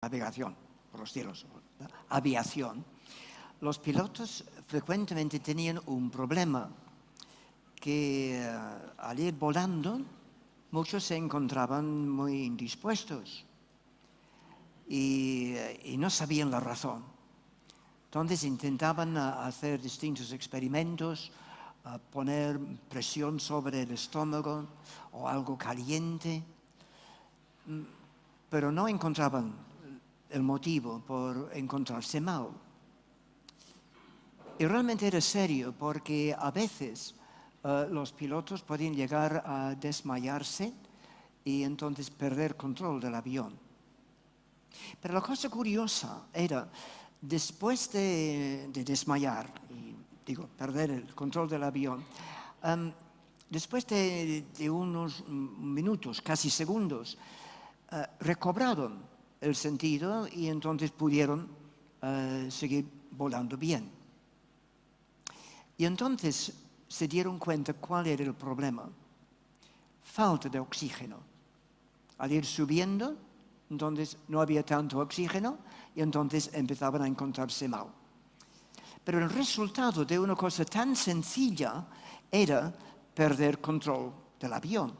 navegación por los cielos, aviación, los pilotos frecuentemente tenían un problema, que al ir volando, muchos se encontraban muy indispuestos y no sabían la razón. Entonces intentaban hacer distintos experimentos, poner presión sobre el estómago o algo caliente, pero no encontraban el motivo por encontrarse mal. Y realmente era serio, porque a veces los pilotos podían llegar a desmayarse y entonces perder control del avión. Pero la cosa curiosa era, después de desmayar, perder el control del avión, después de unos minutos, casi segundos, recobraron el sentido y entonces pudieron seguir volando bien. Y entonces se dieron cuenta cuál era el problema. Falta de oxígeno. Al ir subiendo, entonces no había tanto oxígeno y entonces empezaban a encontrarse mal. Pero el resultado de una cosa tan sencilla era perder control del avión.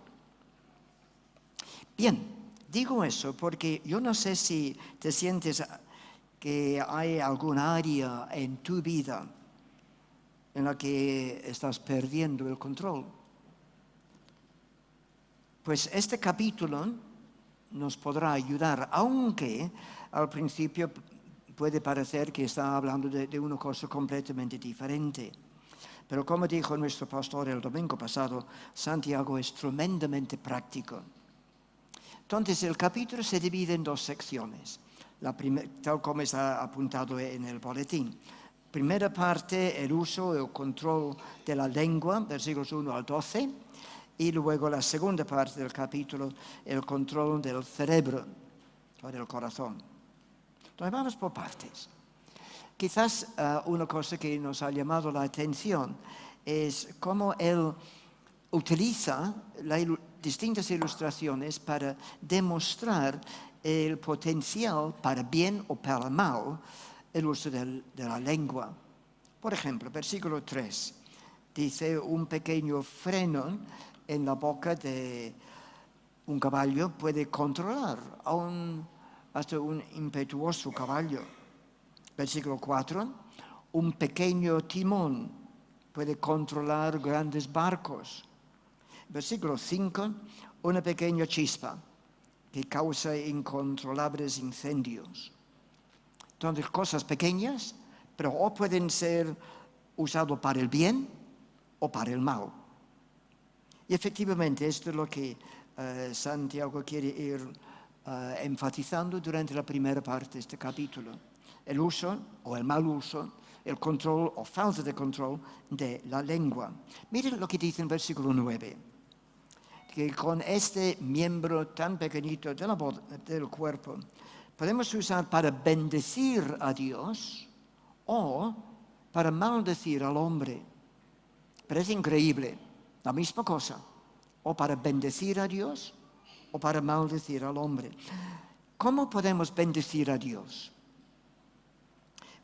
Bien, digo eso porque yo no sé si te sientes que hay algún área en tu vida en la que estás perdiendo el control. Pues este capítulo nos podrá ayudar, aunque al principio puede parecer que está hablando de una cosa completamente diferente. Pero como dijo nuestro pastor el domingo pasado, Santiago es tremendamente práctico. Entonces el capítulo se divide en dos secciones, tal como está apuntado en el boletín. Primera parte, el uso y el control de la lengua, versículos 1 al 12, y luego la segunda parte del capítulo, el control del cerebro o del corazón. Entonces vamos por partes. Quizás una cosa que nos ha llamado la atención es cómo él utiliza distintas ilustraciones para demostrar el potencial para bien o para mal el uso de la lengua. Por ejemplo, versículo 3, dice: un pequeño freno en la boca de un caballo puede controlar hasta un impetuoso caballo. Versículo 4, un pequeño timón puede controlar grandes barcos. Versículo 5, una pequeña chispa que causa incontrolables incendios. Entonces, cosas pequeñas, pero o pueden ser usadas para el bien o para el mal. Y efectivamente, esto es lo que Santiago quiere ir enfatizando durante la primera parte de este capítulo. El uso o el mal uso, el control o falta de control de la lengua. Miren lo que dice en versículo 9. Que con este miembro tan pequeñito del cuerpo podemos usar para bendecir a Dios o para maldecir al hombre. Parece increíble, la misma cosa, o para bendecir a Dios o para maldecir al hombre. ¿Cómo podemos bendecir a Dios?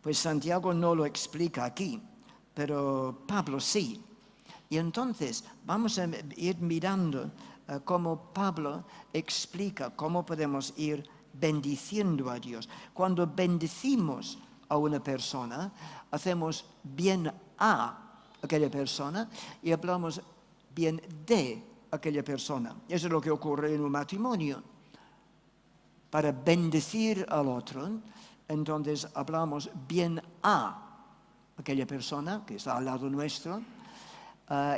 Pues Santiago no lo explica aquí, pero Pablo sí. Y entonces vamos a ir mirando cómo Pablo explica cómo podemos ir bendiciendo a Dios. Cuando bendecimos a una persona, hacemos bien a aquella persona y hablamos bien de aquella persona. Eso es lo que ocurre en un matrimonio. Para bendecir al otro, entonces hablamos bien a aquella persona que está al lado nuestro,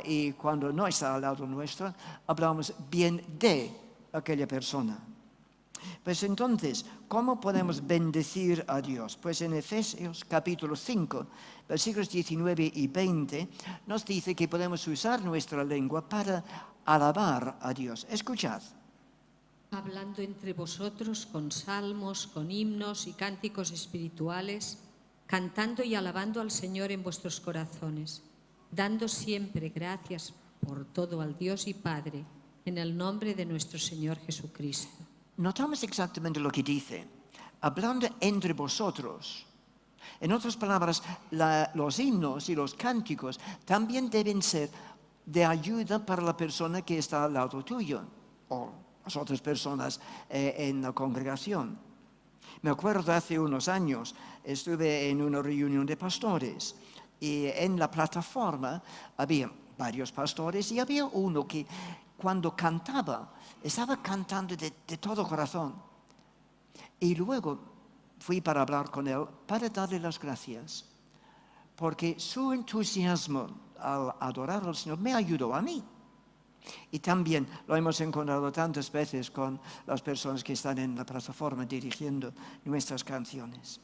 y cuando no está al lado nuestro, hablamos bien de aquella persona. Pues entonces, ¿cómo podemos bendecir a Dios? Pues en Efesios capítulo 5, versículos 19 y 20, nos dice que podemos usar nuestra lengua para alabar a Dios. Escuchad. Hablando entre vosotros con salmos, con himnos y cánticos espirituales, cantando y alabando al Señor en vuestros corazones, dando siempre gracias por todo al Dios y Padre, en el nombre de nuestro Señor Jesucristo. Notamos exactamente lo que dice. hablando entre vosotros. En otras palabras, los himnos y los cánticos también deben ser de ayuda para la persona que está al lado tuyo o las otras personas en la congregación. Me acuerdo hace unos años, estuve en una reunión de pastores y en la plataforma había varios pastores y había uno que cuando cantaba, estaba cantando de todo corazón. Y luego fui para hablar con él, para darle las gracias, porque su entusiasmo al adorar al Señor me ayudó a mí. Y también lo hemos encontrado tantas veces con las personas que están en la plataforma dirigiendo nuestras canciones.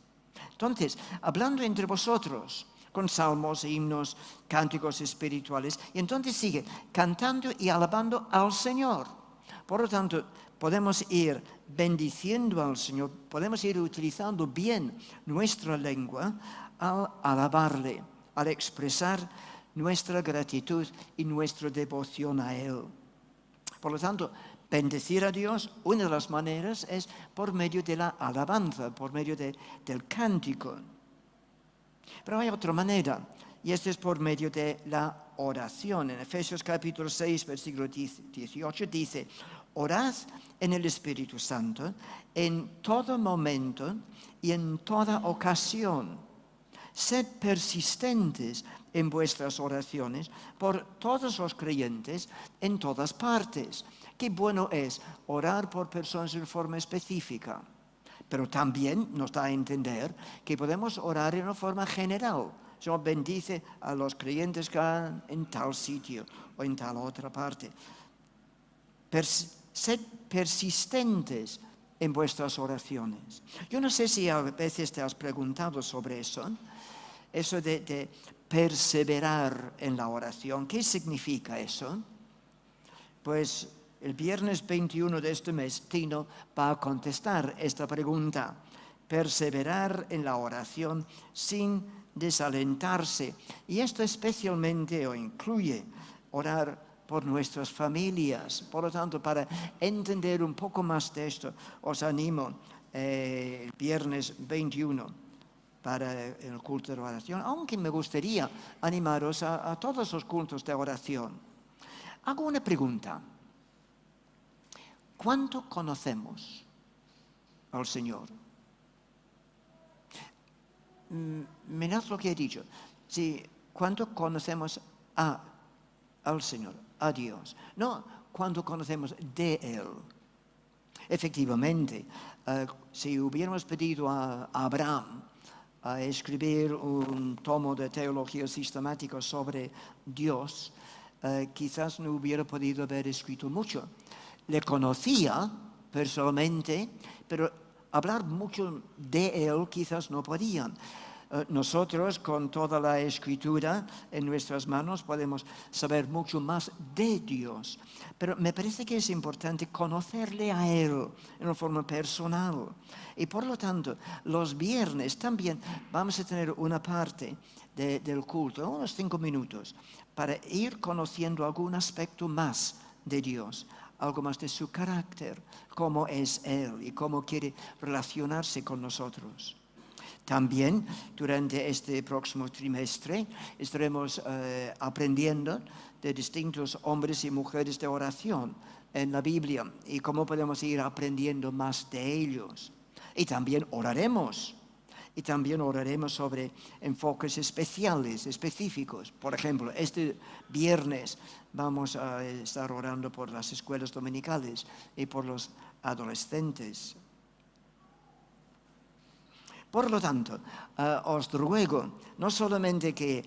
Entonces, hablando entre vosotros, con salmos, himnos, cánticos espirituales, y entonces sigue cantando y alabando al Señor. Por lo tanto, podemos ir bendiciendo al Señor, podemos ir utilizando bien nuestra lengua al alabarle, al expresar nuestra gratitud y nuestra devoción a Él. Por lo tanto, bendecir a Dios, una de las maneras es por medio de la alabanza, por medio del cántico. Pero hay otra manera, y esta es por medio de la oración. En Efesios capítulo 6, versículo 18 dice: orad en el Espíritu Santo en todo momento y en toda ocasión. Sed persistentes en vuestras oraciones por todos los creyentes en todas partes. Qué bueno es orar por personas en forma específica, pero también nos da a entender que podemos orar en una forma general. Señor, bendice a los creyentes que están en tal sitio o en tal otra parte. Sed persistentes en vuestras oraciones. Yo no sé si a veces te has preguntado sobre eso de perseverar en la oración. ¿Qué significa eso? Pues el viernes 21 de este mes, Tino va a contestar esta pregunta. Perseverar en la oración sin desalentarse. Y esto especialmente o incluye orar por nuestras familias. Por lo tanto, para entender un poco más de esto, os animo el viernes 21 para el culto de oración, aunque me gustaría animaros a todos los cultos de oración. Hago una pregunta. ¿Cuánto conocemos al Señor? Mirad lo que he dicho. Sí, ¿cuánto conocemos al Señor, a Dios? No, ¿cuánto conocemos de Él? Efectivamente, si hubiéramos pedido a Abraham a escribir un tomo de teología sistemática sobre Dios, quizás no hubiera podido haber escrito mucho. Le conocía personalmente, pero hablar mucho de él quizás no podían. Nosotros, con toda la escritura en nuestras manos, podemos saber mucho más de Dios. Pero me parece que es importante conocerle a Él en una forma personal. Y por lo tanto, los viernes también vamos a tener una parte del culto, unos 5 minutos, para ir conociendo algún aspecto más de Dios, algo más de su carácter, cómo es Él y cómo quiere relacionarse con nosotros. También durante este próximo trimestre estaremos aprendiendo de distintos hombres y mujeres de oración en la Biblia y cómo podemos ir aprendiendo más de ellos. Y también oraremos. Y también oraremos sobre enfoques especiales, específicos. Por ejemplo, este viernes vamos a estar orando por las escuelas dominicales y por los adolescentes. Por lo tanto, os ruego no solamente que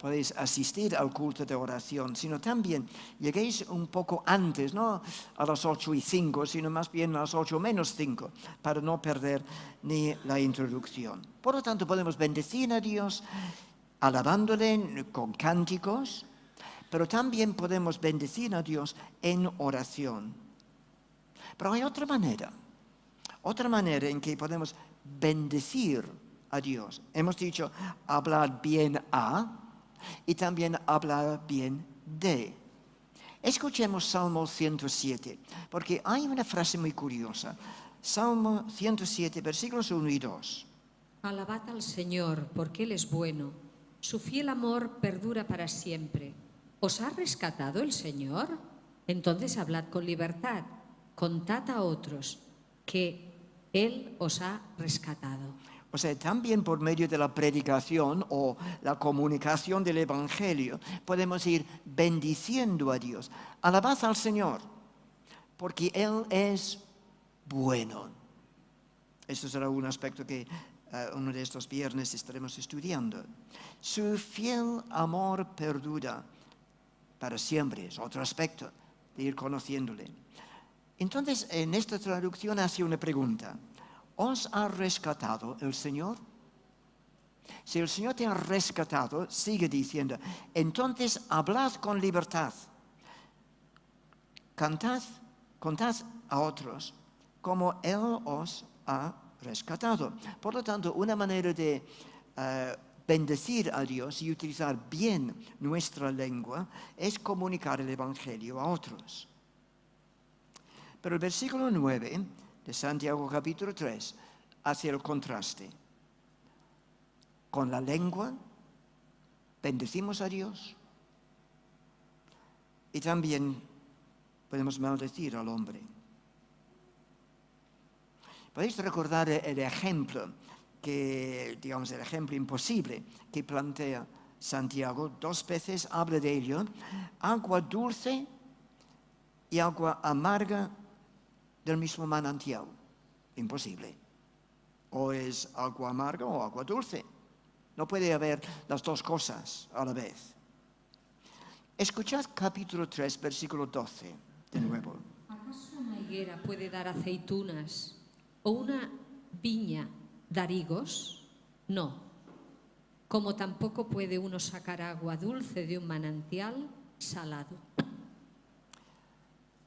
podéis asistir al culto de oración, sino también lleguéis un poco antes, no a las 8:05, sino más bien a las 8:05, para no perder ni la introducción. Por lo tanto, podemos bendecir a Dios alabándole con cánticos, pero también podemos bendecir a Dios en oración. Pero hay otra manera en que podemos bendecir a Dios. Hemos dicho hablar bien a y también hablar bien de. Escuchemos Salmo 107, porque hay una frase muy curiosa. Salmo 107, versículos 1 y 2. Alabad al Señor, porque Él es bueno. Su fiel amor perdura para siempre. ¿Os ha rescatado el Señor? Entonces hablad con libertad. Contad a otros que Él os ha rescatado. O sea, también por medio de la predicación o la comunicación del Evangelio podemos ir bendiciendo a Dios. Alabad al Señor, porque Él es bueno. Esto será un aspecto que uno de estos viernes estaremos estudiando. Su fiel amor perdura para siempre. Es otro aspecto de ir conociéndole. Entonces, en esta traducción hace una pregunta. ¿Os ha rescatado el Señor? Si el Señor te ha rescatado, sigue diciendo, entonces hablad con libertad. Contad a otros como Él os ha rescatado. Por lo tanto, una manera de bendecir a Dios y utilizar bien nuestra lengua es comunicar el Evangelio a otros. Pero el versículo 9 de Santiago capítulo 3 hace el contraste. Con la lengua bendecimos a Dios y también podemos maldecir al hombre. Podéis recordar el ejemplo el ejemplo imposible que plantea Santiago. 2 veces habla de ello. Agua dulce y agua amarga del mismo manantial. Imposible. O es agua amarga o agua dulce. No puede haber las dos cosas a la vez. Escuchad capítulo 3, versículo 12, de nuevo. ¿Acaso una higuera puede dar aceitunas o una viña dar higos? No. Como tampoco puede uno sacar agua dulce de un manantial salado.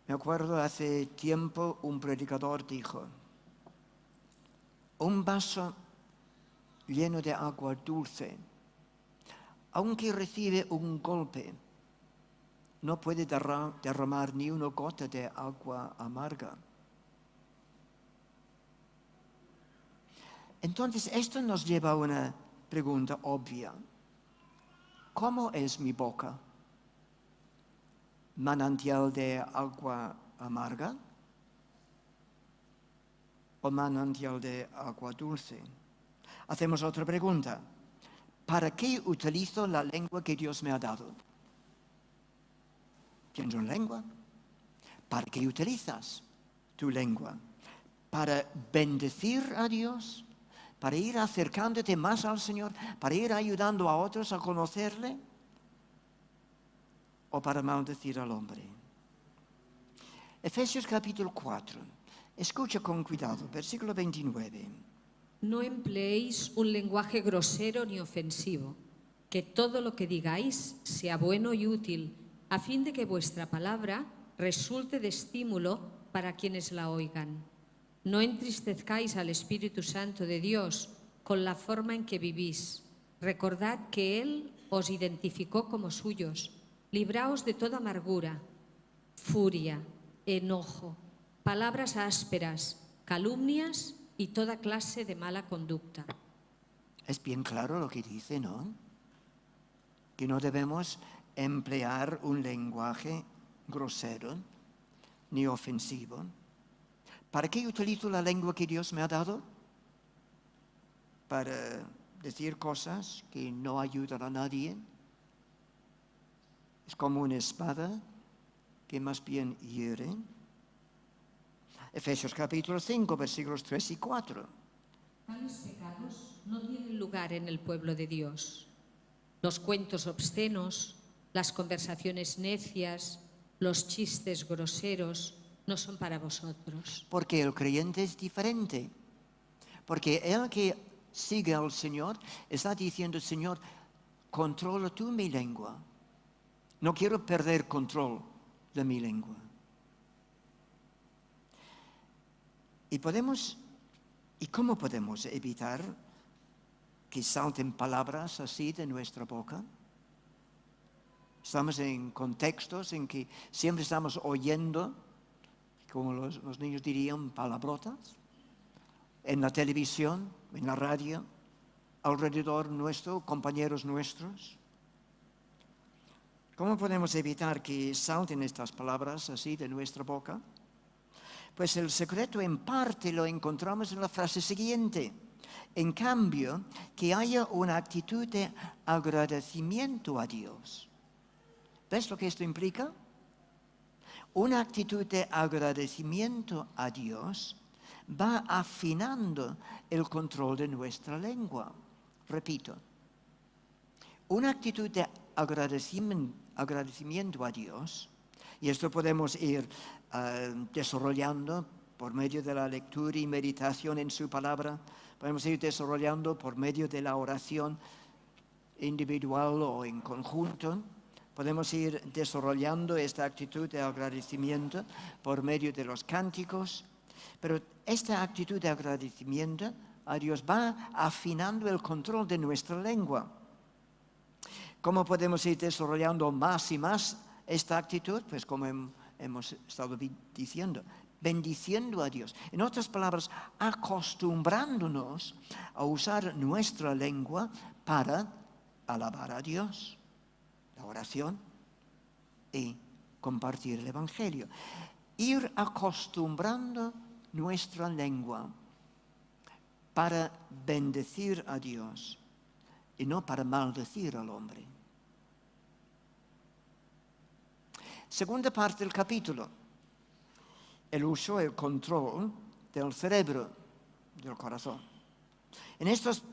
Me acuerdo hace tiempo un predicador dijo, un vaso lleno de agua dulce, aunque recibe un golpe, no puede derramar ni una gota de agua amarga. Entonces, esto nos lleva a una pregunta obvia. ¿Cómo es mi boca? ¿Manantial de agua amarga o manantial de agua dulce? Hacemos otra pregunta. ¿Para qué utilizo la lengua que Dios me ha dado? ¿Tienes una lengua? ¿Para qué utilizas tu lengua? ¿Para bendecir a Dios? ¿Para ir acercándote más al Señor? ¿Para ir ayudando a otros a conocerle? ¿O para maldecir al hombre? Efesios capítulo 4. Escucha con cuidado, versículo 29. No empleéis un lenguaje grosero ni ofensivo, que todo lo que digáis sea bueno y útil, a fin de que vuestra palabra resulte de estímulo para quienes la oigan. No entristezcáis al Espíritu Santo de Dios con la forma en que vivís. Recordad que Él os identificó como suyos. Libraos de toda amargura, furia, enojo, palabras ásperas, calumnias y toda clase de mala conducta. Es bien claro lo que dice, ¿no? Que no debemos emplear un lenguaje grosero ni ofensivo. ¿Para qué utilizo la lengua que Dios me ha dado? Para decir cosas que no ayudan a nadie. Es como una espada que más bien hiere. Efesios capítulo 5, versículos 3 y 4. Tales pecados no tienen lugar en el pueblo de Dios. Los cuentos obscenos, las conversaciones necias, los chistes groseros no son para vosotros. Porque el creyente es diferente. Porque el que sigue al Señor está diciendo, Señor, controla tú mi lengua. No quiero perder control de mi lengua. ¿Y cómo podemos evitar que salten palabras así de nuestra boca? Estamos en contextos en que siempre estamos oyendo, como los niños dirían, palabrotas. en la televisión, en la radio, alrededor nuestro, compañeros nuestros. ¿Cómo podemos evitar que salten estas palabras así de nuestra boca? Pues el secreto en parte lo encontramos en la frase siguiente. En cambio, que haya una actitud de agradecimiento a Dios. ¿Ves lo que esto implica? Una actitud de agradecimiento a Dios va afinando el control de nuestra lengua. Repito, una actitud de agradecimiento a Dios, y esto podemos ir desarrollando por medio de la lectura y meditación en su palabra, podemos ir desarrollando por medio de la oración individual o en conjunto, podemos ir desarrollando esta actitud de agradecimiento por medio de los cánticos, pero esta actitud de agradecimiento a Dios va afinando el control de nuestra lengua. ¿Cómo podemos ir desarrollando más y más esta actitud? Pues como hemos estado diciendo, bendiciendo a Dios. En otras palabras, acostumbrándonos a usar nuestra lengua para alabar a Dios, la oración y compartir el Evangelio. Ir acostumbrando nuestra lengua para bendecir a Dios y no para maldecir al hombre. Segunda parte del capítulo, el uso, el control del cerebro, del corazón. En estos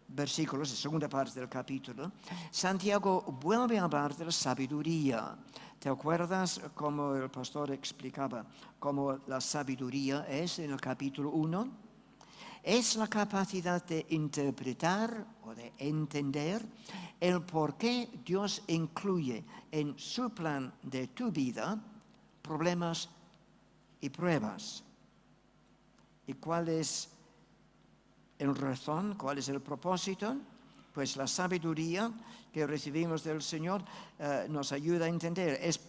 versículos, la segunda parte del capítulo, Santiago vuelve a hablar de la sabiduría. ¿Te acuerdas cómo el pastor explicaba cómo la sabiduría es en el capítulo 1? Es la capacidad de interpretar o de entender el por qué Dios incluye en su plan de tu vida problemas y pruebas. ¿Y cuál es el razón? ¿Cuál es el propósito? Pues la sabiduría que recibimos del Señor nos ayuda a entender. Es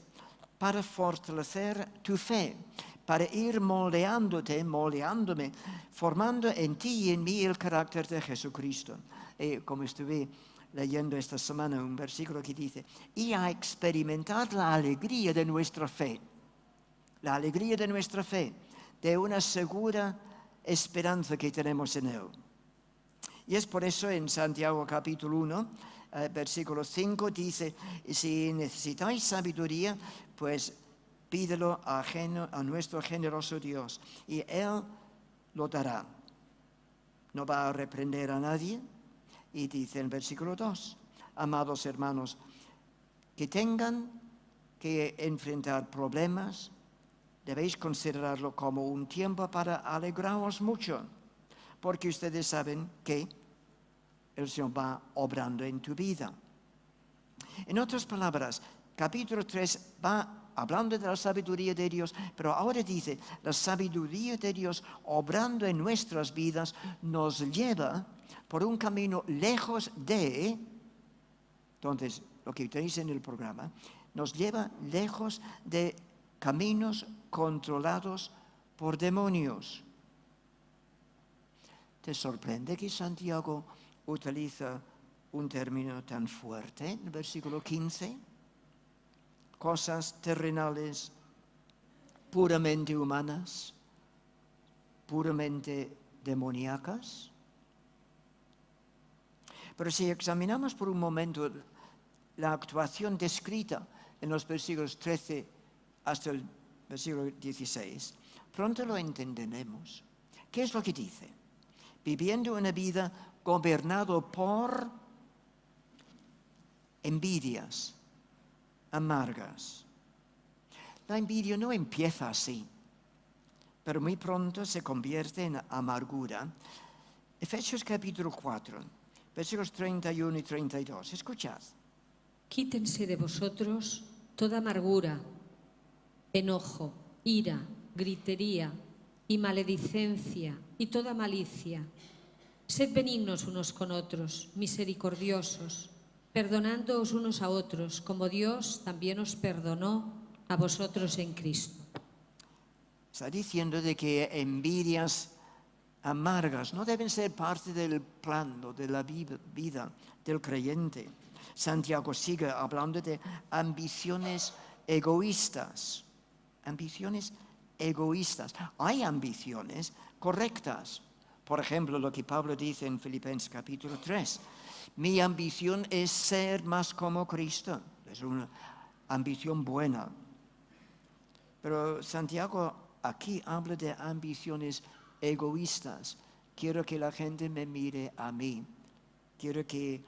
para fortalecer tu fe, para ir moldeándome, formando en ti y en mí el carácter de Jesucristo. Como estuve leyendo esta semana un versículo que dice, y a experimentar la alegría de nuestra fe. La alegría de nuestra fe, de una segura esperanza que tenemos en Él. Y es por eso en Santiago capítulo 1, versículo 5, dice, si necesitáis sabiduría, pues pídelo a nuestro generoso Dios, y Él lo dará. No va a reprender a nadie. Y dice en versículo 2, amados hermanos, que tengan que enfrentar problemas, debéis considerarlo como un tiempo para alegraros mucho, porque ustedes saben que el Señor va obrando en tu vida. En otras palabras, capítulo 3 va hablando de la sabiduría de Dios, pero ahora dice, la sabiduría de Dios obrando en nuestras vidas nos lleva por un camino lejos de, entonces, lo que tenéis en el programa, nos lleva lejos de caminos controlados por demonios. ¿Te sorprende que Santiago utiliza un término tan fuerte en el versículo 15? Cosas terrenales, puramente humanas, puramente demoníacas. Pero si examinamos por un momento la actuación descrita en los versículos 13 hasta el versículo 16, pronto lo entenderemos. ¿Qué es lo que dice? Viviendo una vida gobernado por envidias amargas. La envidia no empieza así, pero muy pronto se convierte en amargura. Efesios capítulo 4, versículos 31 y 32. Escuchad. Quítense de vosotros toda amargura, enojo, ira, gritería y maledicencia y toda malicia. Sed benignos unos con otros, misericordiosos, perdonándoos unos a otros, como Dios también os perdonó a vosotros en Cristo. Está diciendo de que envidias amargas, no deben ser parte del plan o de la vida del creyente. Santiago sigue hablando de ambiciones egoístas. Ambiciones egoístas. Hay ambiciones correctas. Por ejemplo, lo que Pablo dice en Filipenses capítulo 3. Mi ambición es ser más como Cristo. Es una ambición buena. Pero Santiago aquí habla de ambiciones egoístas. Quiero que la gente me mire a mí. Quiero que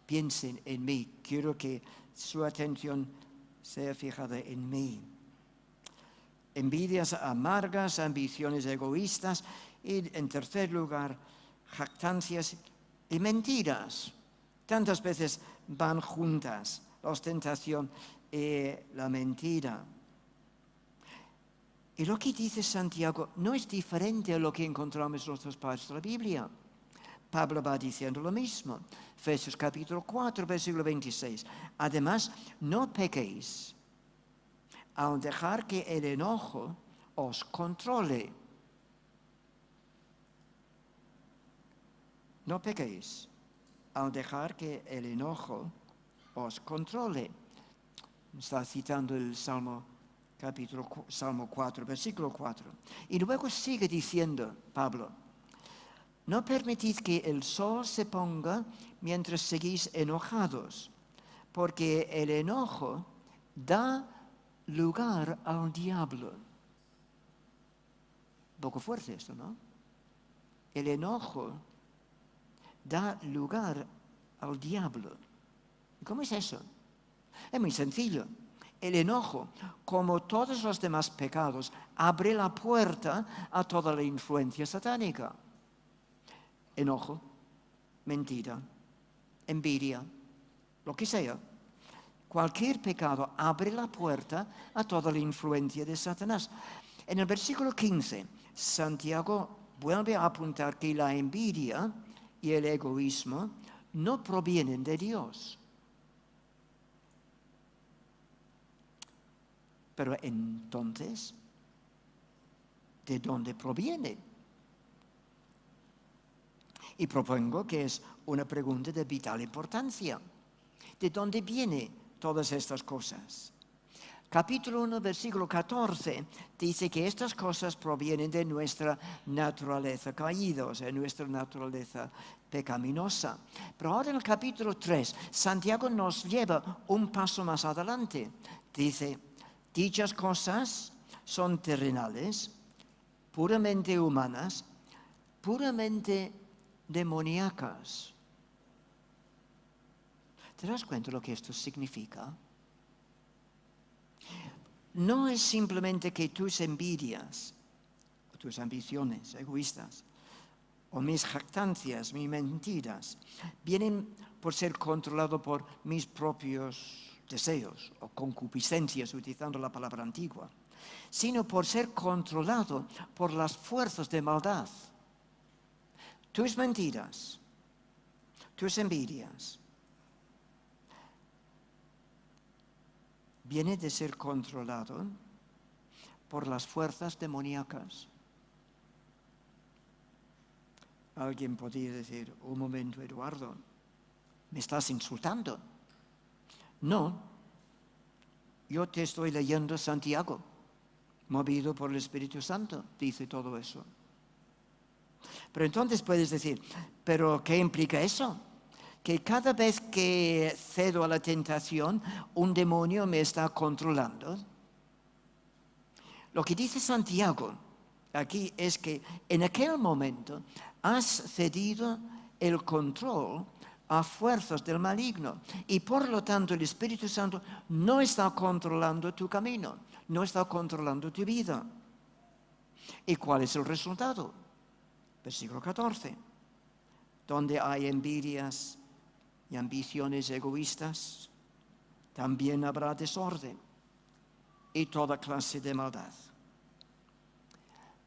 piensen en mí. Quiero que su atención sea fijada en mí. Envidias amargas, ambiciones egoístas y, en tercer lugar, jactancias y mentiras. Tantas veces van juntas, la ostentación y la mentira. Y lo que dice Santiago no es diferente a lo que encontramos en otras partes de la Biblia. Pablo va diciendo lo mismo. Efesios capítulo 4, versículo 26. Además, no pequéis al dejar que el enojo os controle. No pequéis al dejar que el enojo os controle. Está citando el Salmo 4, versículo 4. Y luego sigue diciendo Pablo, no permitid que el sol se ponga mientras seguís enojados, porque el enojo da lugar al diablo. Un poco fuerte esto, ¿no? El enojo da lugar al diablo. ¿Cómo es eso? Es muy sencillo. El enojo, como todos los demás pecados, abre la puerta a toda la influencia satánica. Enojo, mentira, envidia, lo que sea. Cualquier pecado abre la puerta a toda la influencia de Satanás. En el versículo 15, Santiago vuelve a apuntar que la envidia y el egoísmo no provienen de Dios. Pero entonces, ¿de dónde proviene? Y propongo que es una pregunta de vital importancia. ¿De dónde vienen todas estas cosas? Capítulo 1, versículo 14, dice que estas cosas provienen de nuestra naturaleza caída, o sea, nuestra naturaleza pecaminosa. Pero ahora en el capítulo 3, Santiago nos lleva un paso más adelante. Dice, dichas cosas son terrenales, puramente humanas, puramente demoníacas. ¿Te das cuenta de lo que esto significa? No es simplemente que tus envidias, tus ambiciones egoístas, o mis jactancias, mis mentiras, vienen por ser controlado por mis propios deseos o concupiscencias, utilizando la palabra antigua, sino por ser controlado por las fuerzas de maldad. Tus mentiras, tus envidias, viene de ser controlado por las fuerzas demoníacas. Alguien podría decir, un momento, Eduardo, ¿me estás insultando? No, yo te estoy leyendo Santiago, movido por el Espíritu Santo, dice todo eso. Pero entonces puedes decir, ¿pero qué implica eso? Que cada vez que cedo a la tentación, un demonio me está controlando. Lo que dice Santiago aquí es que en aquel momento has cedido el control a fuerzas del maligno y por lo tanto el Espíritu Santo no está controlando tu camino, no está controlando tu vida. ¿Y cuál es el resultado? Versículo 14. Donde hay envidias y ambiciones egoístas, también habrá desorden y toda clase de maldad.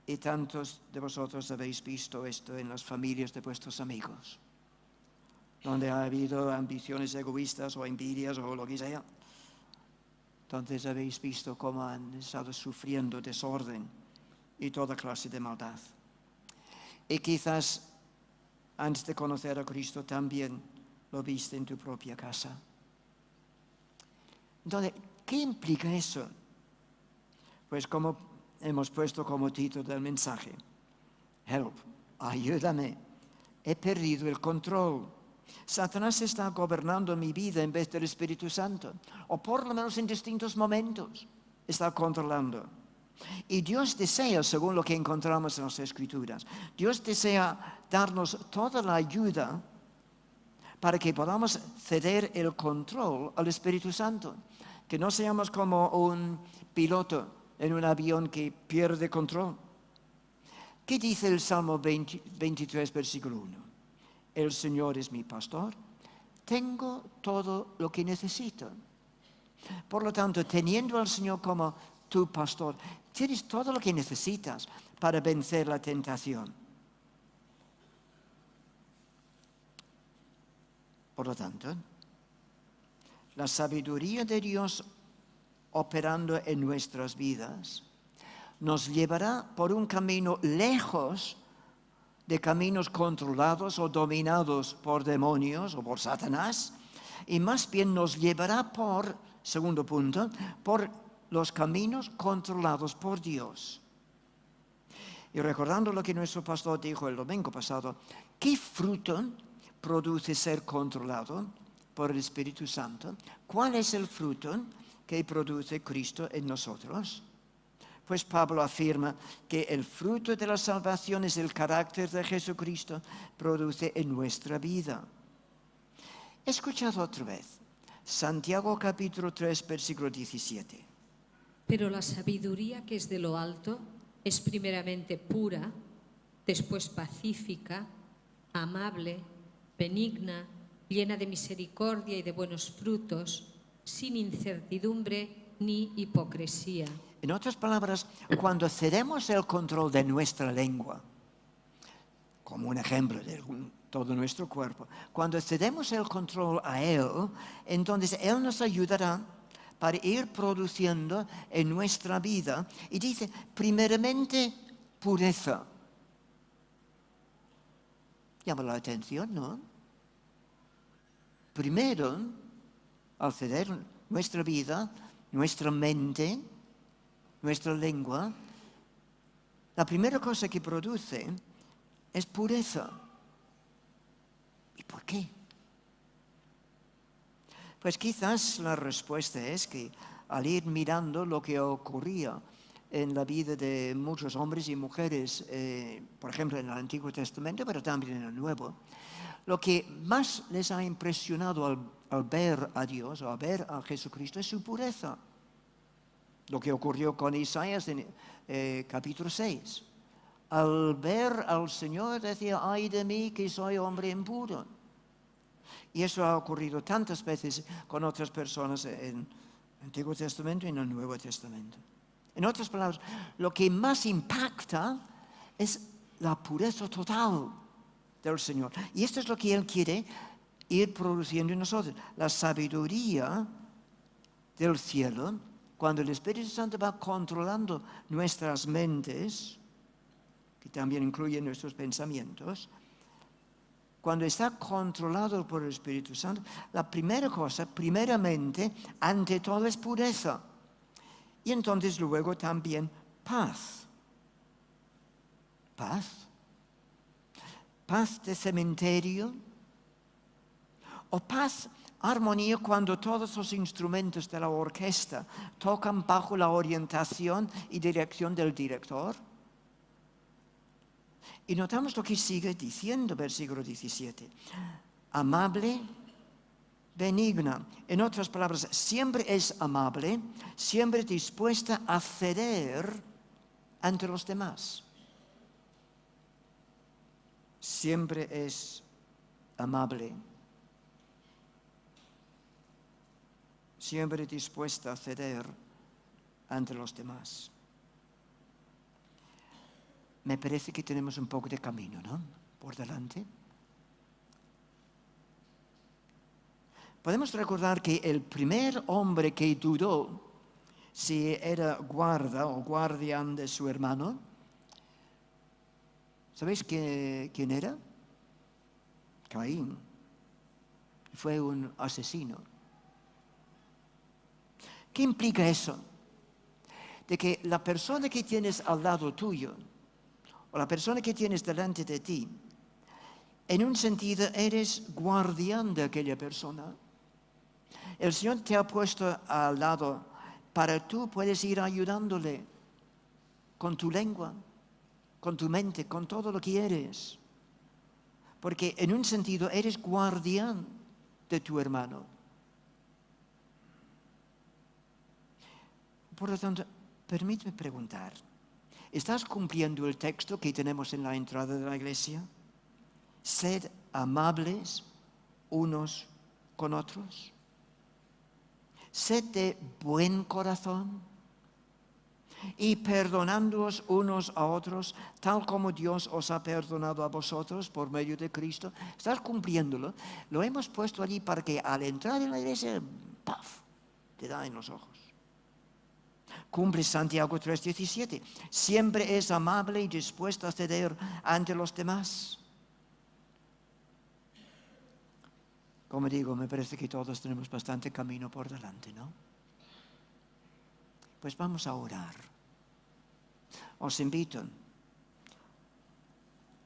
Y tantos de vosotros habéis visto esto en las familias de vuestros amigos, donde ha habido ambiciones egoístas o envidias o lo que sea. Entonces habéis visto cómo han estado sufriendo desorden y toda clase de maldad. Y quizás antes de conocer a Cristo también lo viste en tu propia casa. Entonces, ¿qué implica eso? Pues como hemos puesto como título del mensaje, Help, ayúdame, he perdido el control. Satanás está gobernando mi vida en vez del Espíritu Santo, o por lo menos en distintos momentos está controlando. Y Dios desea, según lo que encontramos en las Escrituras, Dios desea darnos toda la ayuda para que podamos ceder el control al Espíritu Santo. Que no seamos como un piloto en un avión que pierde control. ¿Qué dice el Salmo 23, versículo 1? El Señor es mi pastor, tengo todo lo que necesito. Por lo tanto, teniendo al Señor como tu pastor, tienes todo lo que necesitas para vencer la tentación. Por lo tanto, la sabiduría de Dios operando en nuestras vidas nos llevará por un camino lejos de caminos controlados o dominados por demonios o por Satanás, y más bien nos llevará por, segundo punto, por los caminos controlados por Dios. Y recordando lo que nuestro pastor dijo el domingo pasado, ¿qué fruto produce ser controlado por el Espíritu Santo? ¿Cuál es el fruto que produce Cristo en nosotros? Pues Pablo afirma que el fruto de la salvación es el carácter de Jesucristo produce en nuestra vida. Escuchad otra vez. Santiago capítulo 3, versículo 17. Pero la sabiduría que es de lo alto es primeramente pura, después pacífica, amable, benigna, llena de misericordia y de buenos frutos, sin incertidumbre ni hipocresía. En otras palabras, cuando cedemos el control de nuestra lengua, como un ejemplo de todo nuestro cuerpo, cuando cedemos el control a Él, entonces Él nos ayudará para ir produciendo en nuestra vida, y dice, primeramente, pureza. Llama la atención, ¿no? Primero, al ceder nuestra vida, nuestra mente, nuestra lengua, la primera cosa que produce es pureza. ¿Y por qué? Pues quizás la respuesta es que al ir mirando lo que ocurría en la vida de muchos hombres y mujeres, por ejemplo en el Antiguo Testamento, pero también en el Nuevo, lo que más les ha impresionado al ver a Dios o al ver a Jesucristo es su pureza. Lo que ocurrió con Isaías en capítulo 6. Al ver al Señor decía, ay de mí que soy hombre impuro. Y eso ha ocurrido tantas veces con otras personas en el Antiguo Testamento y en el Nuevo Testamento. En otras palabras, lo que más impacta es la pureza total del Señor. Y esto es lo que Él quiere ir produciendo en nosotros. La sabiduría del cielo, cuando el Espíritu Santo va controlando nuestras mentes, que también incluye nuestros pensamientos, cuando está controlado por el Espíritu Santo, la primera cosa, primeramente, ante todo es pureza. Y entonces luego también paz. Paz. Paz de cementerio. O paz, armonía cuando todos los instrumentos de la orquesta tocan bajo la orientación y dirección del director. Y notamos lo que sigue diciendo, versículo 17. Amable, benigna. En otras palabras, siempre es amable, siempre dispuesta a ceder ante los demás. Siempre es amable. Siempre dispuesta a ceder ante los demás. Me parece que tenemos un poco de camino, ¿no? Por delante. Podemos recordar que el primer hombre que dudó si era guarda o guardián de su hermano, ¿Sabéis quién era? Caín. Fue un asesino. ¿Qué implica eso? De que la persona que tienes al lado tuyo, o la persona que tienes delante de ti, en un sentido eres guardián de aquella persona. El Señor te ha puesto al lado para tú puedes ir ayudándole con tu lengua, con tu mente, con todo lo que eres. Porque en un sentido eres guardián de tu hermano. Por lo tanto, permíteme preguntar, ¿estás cumpliendo el texto que tenemos en la entrada de la iglesia? Sed amables unos con otros. Sed de buen corazón y perdonándoos unos a otros, tal como Dios os ha perdonado a vosotros por medio de Cristo. ¿Estás cumpliéndolo? Lo hemos puesto allí para que al entrar en la iglesia, ¡paf!, te da en los ojos. Cumple Santiago 3:17. Siempre es amable y dispuesto a ceder ante los demás. Como digo, me parece que todos tenemos bastante camino por delante, ¿no? Pues vamos a orar. Os invito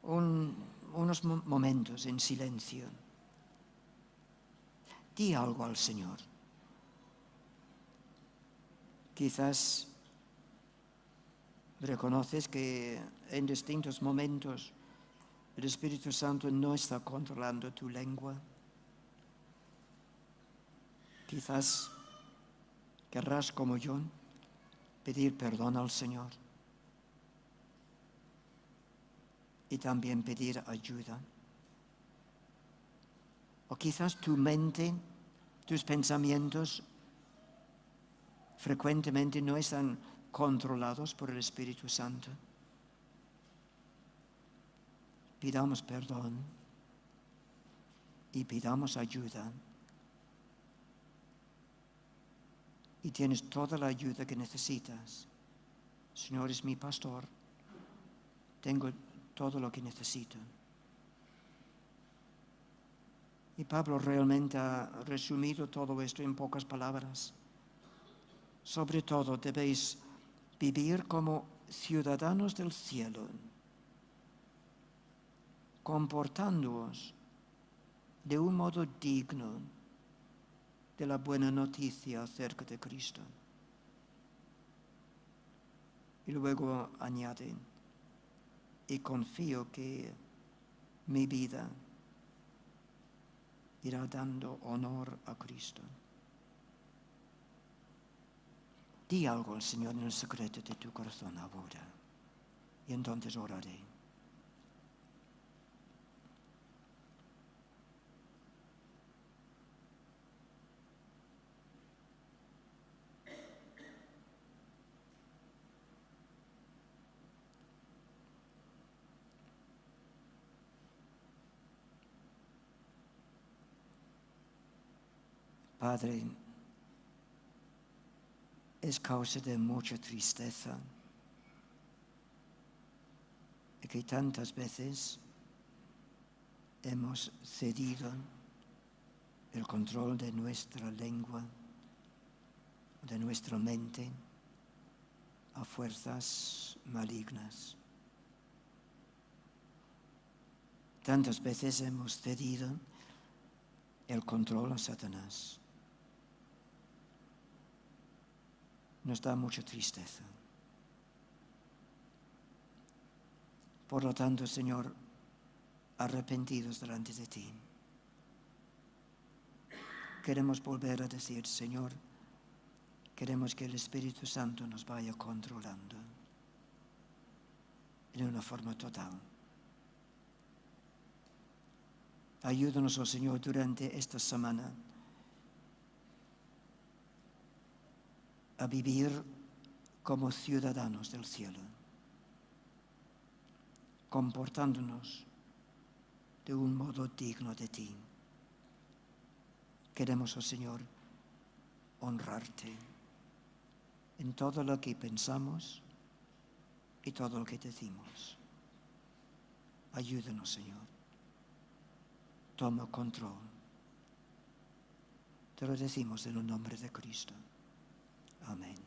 unos momentos en silencio. Di algo al Señor. Quizás reconoces que en distintos momentos el Espíritu Santo no está controlando tu lengua. Quizás querrás, como yo, pedir perdón al Señor y también pedir ayuda. O quizás tu mente, tus pensamientos frecuentemente no están controlados por el Espíritu Santo. Pidamos perdón y pidamos ayuda. Y tienes toda la ayuda que necesitas. El Señor es mi pastor. Tengo todo lo que necesito. Y Pablo realmente ha resumido todo esto en pocas palabras. Sobre todo debéis vivir como ciudadanos del cielo, comportándoos de un modo digno de la buena noticia acerca de Cristo. Y luego añade, y confío que mi vida irá dando honor a Cristo. Di algo al Señor en el secreto de tu corazón ahora, y entonces oraré. Padre, es causa de mucha tristeza que tantas veces hemos cedido el control de nuestra lengua, de nuestra mente, a fuerzas malignas. Tantas veces hemos cedido el control a Satanás. Nos da mucha tristeza. Por lo tanto, Señor, arrepentidos delante de ti, queremos volver a decir, Señor, queremos que el Espíritu Santo nos vaya controlando en una forma total. Ayúdanos, oh Señor, durante esta semana a vivir como ciudadanos del cielo, comportándonos de un modo digno de ti. Queremos, oh Señor, honrarte en todo lo que pensamos y todo lo que decimos. Ayúdanos, Señor. Toma control. Te lo decimos en el nombre de Cristo. Amén.